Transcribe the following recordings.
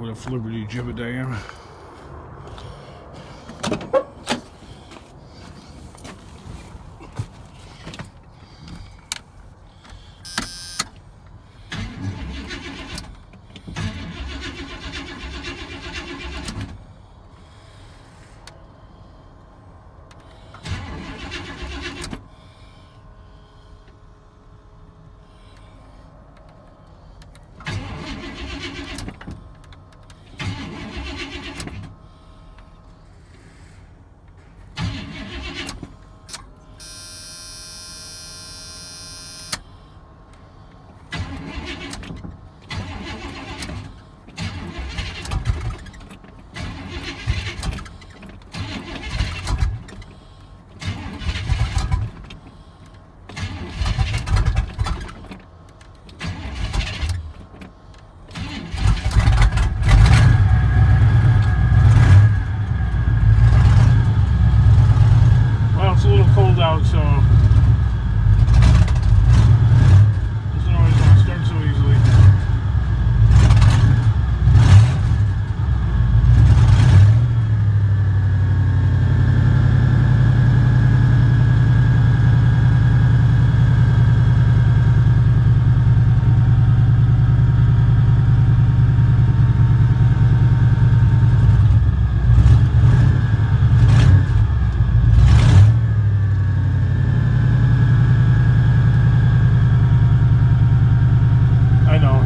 what a flibberty gibbet I am. Cold out, so doesn't always want to start so easily.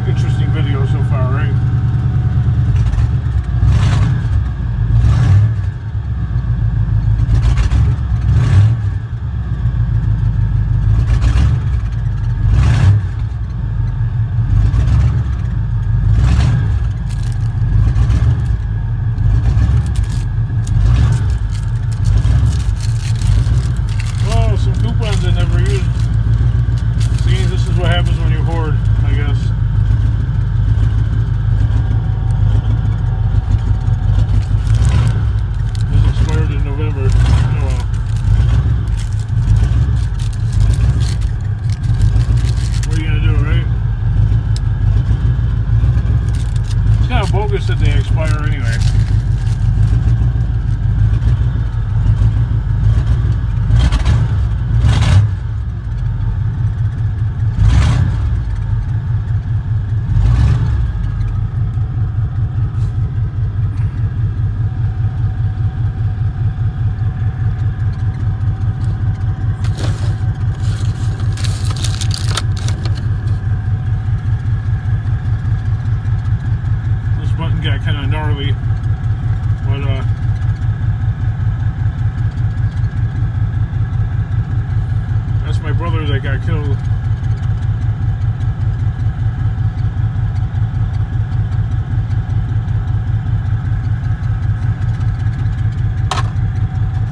Interesting video so far, right? Well, some coupons I never used. See, this is what happens when you hoard, I guess. In November. Oh well. What are you gonna do, right? It's kind of bogus that they expire anyway. Got kind of gnarly, but that's my brother that got killed.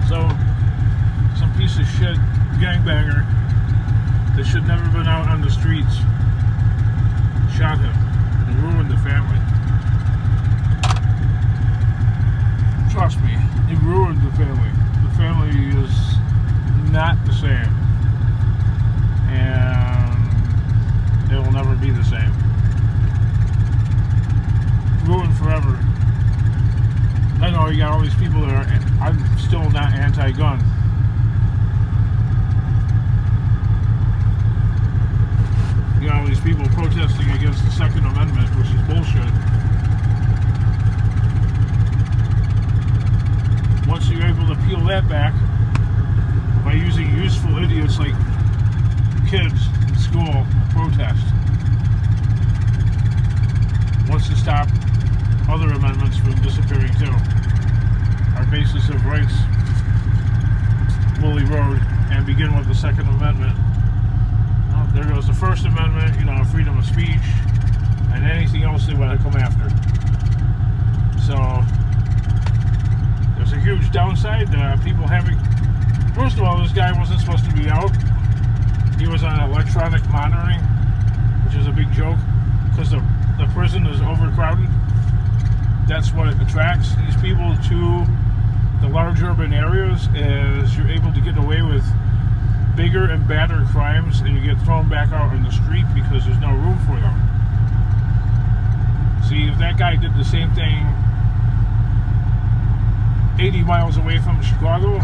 So some piece of shit gangbanger that should never have been out on the streets shot him and ruined the family. Trust me, it ruined the family. The family is not the same. And it will never be the same. Ruined forever. I know you got all these people that are, I'm still not anti-gun. You got all these people protesting against the Second Amendment, which is bullshit. Once you're able to peel that back by using useful idiots like kids in school to protest, wants to stop other amendments from disappearing too. Our basis of rights will erode and begin with the Second Amendment. Well, there goes the First Amendment, you know, freedom of speech, and anything else they want to come after. So there's a huge downside to people having. First of all, this guy wasn't supposed to be out. He was on electronic monitoring, which is a big joke because the prison is overcrowded. That's what attracts these people to the large urban areas, is you're able to get away with bigger and badder crimes and you get thrown back out on the street because there's no room for them. See, if that guy did the same thing 80 miles away from Chicago,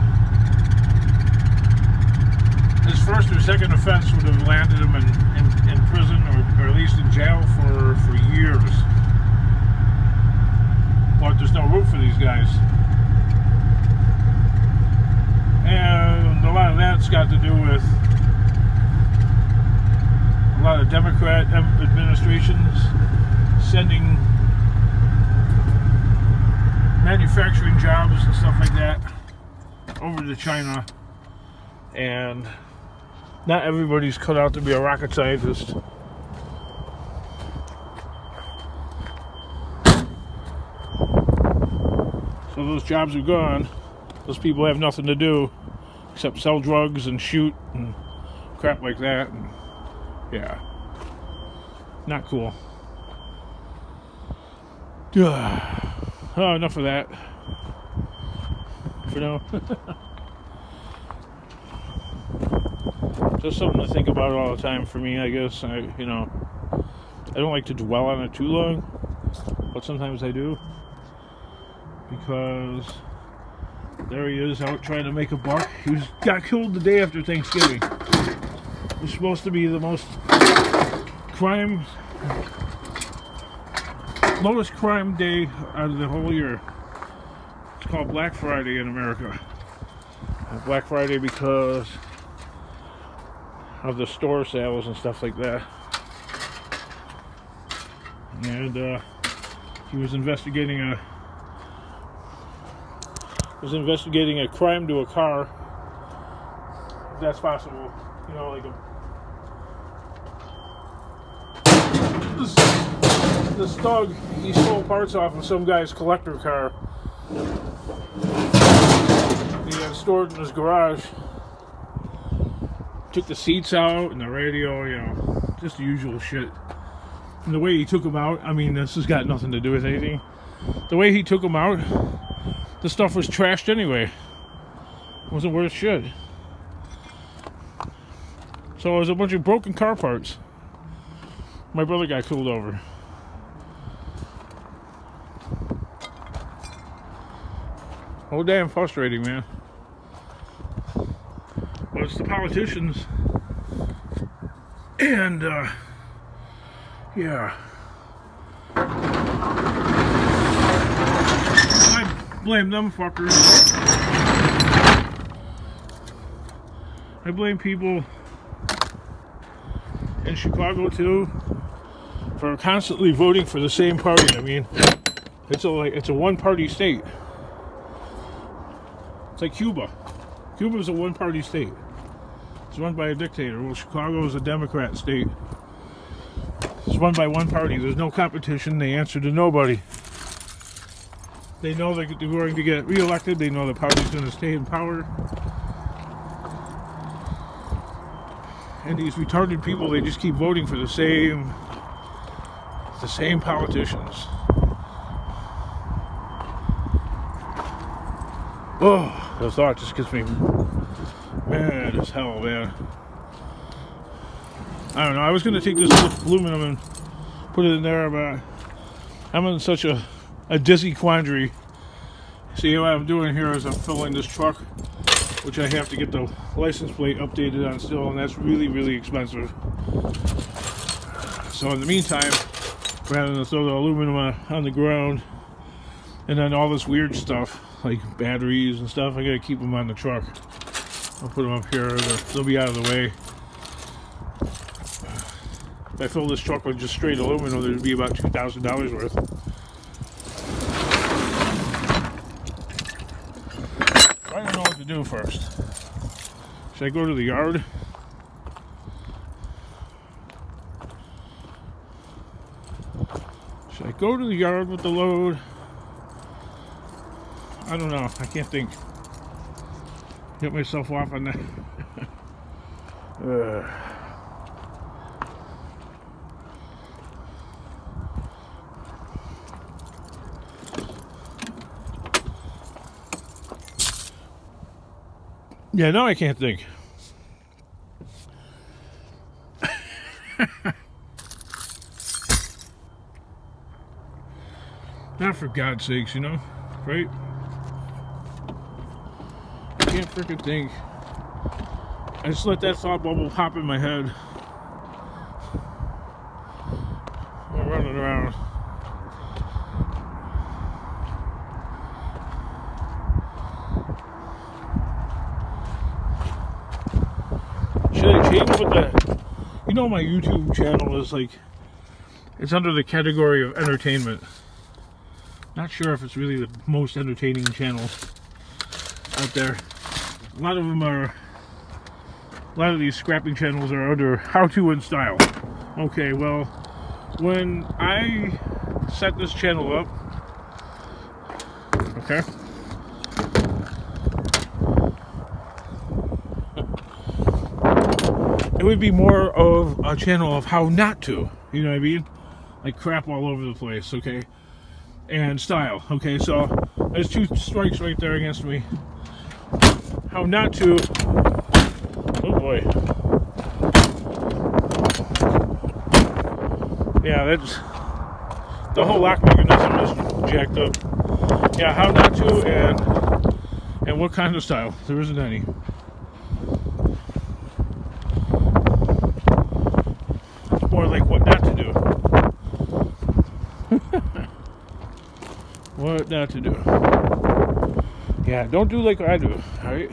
his first or second offense would have landed him in prison or at least in jail for years. But there's no room for these guys. And a lot of that's got to do with a lot of Democrat administrations sending manufacturing jobs and stuff like that over to China. And not everybody's cut out to be a rocket scientist. So those jobs are gone. Those people have nothing to do except sell drugs and shoot and crap like that. And yeah, not cool. Oh, enough of that for now. Just something to think about all the time for me, I guess. I don't like to dwell on it too long, but sometimes I do, because there he is out trying to make a buck. He got killed the day after Thanksgiving. It was supposed to be the lowest crime day out of the whole year. It's called Black Friday in America. Black Friday because of the store sales and stuff like that. And he was investigating a crime to a car, if that's possible. You know, like this thug, he stole parts off of some guy's collector car. He had stored in his garage. Took the seats out and the radio, you know, just the usual shit. And the way he took them out, I mean, this has got nothing to do with anything. The way he took them out, the stuff was trashed anyway. It wasn't worth shit. So it was a bunch of broken car parts. My brother got killed over. Oh, damn frustrating, man. But it's the politicians. And, yeah. I blame them fuckers. I blame people in Chicago too for constantly voting for the same party. I mean, it's a one-party state. It's like Cuba. Cuba's a one-party state. It's run by a dictator. Well, Chicago is a Democrat state. It's run by one party. There's no competition. They answer to nobody. They know they're going to get reelected. They know the party's going to stay in power. And these retarded people, they just keep voting for the same politicians. Oh, the thought just gets me mad as hell, man. I don't know. I was going to take this aluminum and put it in there, but I'm in such a dizzy quandary. See, what I'm doing here is I'm filling this truck, which I have to get the license plate updated on still, and that's really, really expensive. So in the meantime, rather than throw the aluminum on the ground, and then all this weird stuff, like batteries and stuff, I gotta keep them on the truck. I'll put them up here, they'll be out of the way. If I fill this truck with just straight aluminum, there'd be about $2,000 worth. I don't know what to do first. Should I go to the yard? Should I go to the yard with the load? I don't know. I can't think. Get myself off on that. Yeah, no, I can't think. Not for God's sakes, you know, right? I can't freaking think. I just let that thought bubble pop in my head. I'm running around. Should I change what the... You know, my YouTube channel is like... It's under the category of entertainment. Not sure if it's really the most entertaining channel out there. A lot of them are... A lot of these scrapping channels are under how-to and style. Okay, well, when I set this channel up, okay, it would be more of a channel of how not to, you know what I mean? Like crap all over the place, okay? And style, okay? So there's 2 strikes right there against me. How not to... Oh boy. Yeah, that's... The whole lock mechanism is jacked up. Yeah, how not to and what kind of style. There isn't any. It's more like what not to do. What not to do. Yeah, don't do like I do, alright?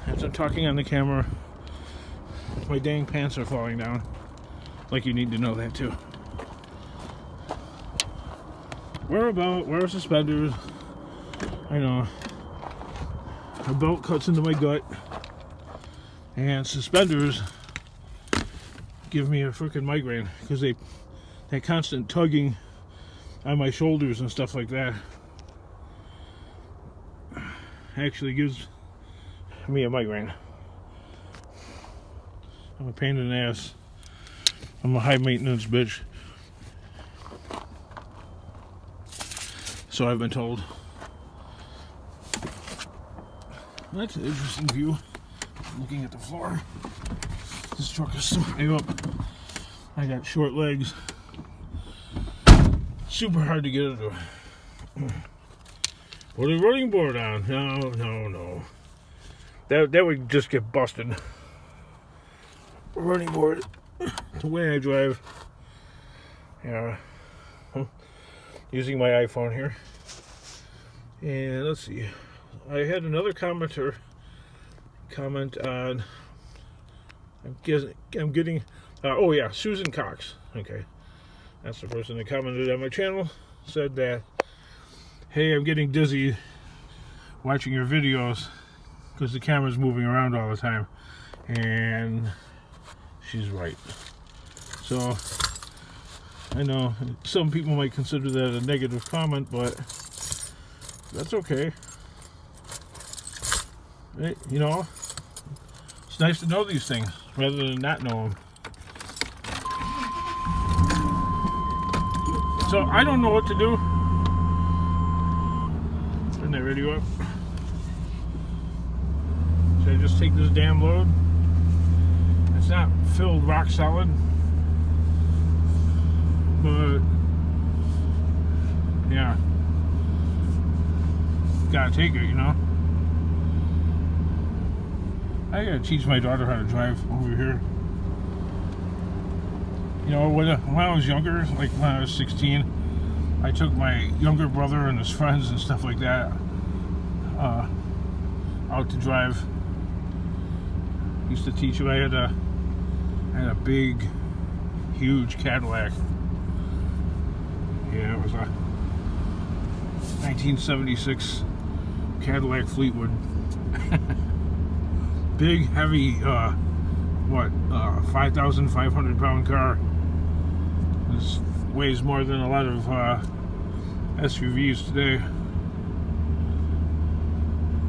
As I'm talking on the camera, my dang pants are falling down. Like you need to know that too. Wear suspenders. I know. A belt cuts into my gut. And suspenders give me a freaking migraine because that constant tugging on my shoulders and stuff like that actually gives me a migraine. I'm a pain in the ass. I'm a high maintenance bitch. So I've been told. That's an interesting view. Looking at the floor. This truck is so high up. I got short legs. Super hard to get into. Put a running board on. No. That would just get busted. Running board. The way I drive. Yeah. Using my iPhone here. And let's see. I had another commenter comment on. I'm getting. Oh yeah, Susan Cox. Okay. That's the person that commented on my channel. Said that, hey, I'm getting dizzy watching your videos because the camera's moving around all the time. And she's right. So, I know some people might consider that a negative comment, but that's okay. Hey, you know, it's nice to know these things rather than not know them. So I don't know what to do. Turn that radio up. Should I just take this damn load? It's not filled rock solid, but yeah, gotta take it, you know. I gotta teach my daughter how to drive over here. You know, when I was younger, like when I was 16, I took my younger brother and his friends and stuff like that out to drive. Used to teach him. I had a big, huge Cadillac. Yeah, it was a 1976 Cadillac Fleetwood. Big, heavy, 5,500 pound car. This weighs more than a lot of SUVs today.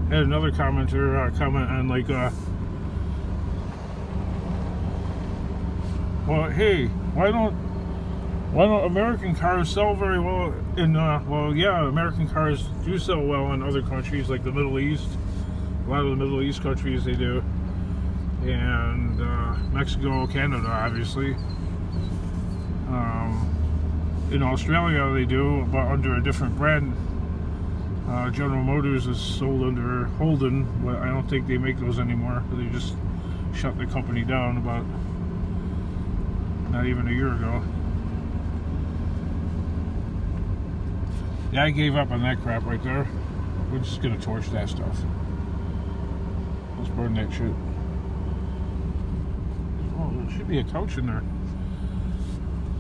Had another commenter comment on like, well, hey, why don't American cars sell very well in? Well, yeah, American cars do sell well in other countries like the Middle East. A lot of the Middle East countries they do, and Mexico, Canada, obviously. In Australia they do, but under a different brand. General Motors is sold under Holden, but I don't think they make those anymore. They just shut the company down about not even a year ago. Yeah, I gave up on that crap right there. We're just gonna torch that stuff. Let's burn that shit. Oh, there should be a couch in there.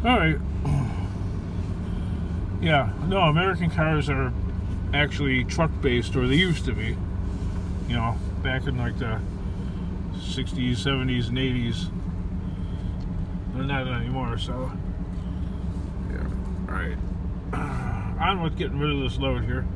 Alright. Yeah, no, American cars are actually truck based, or they used to be, you know, back in like the 60s, 70s, and 80s. They're not anymore, so yeah. Alright. On with getting rid of this load here.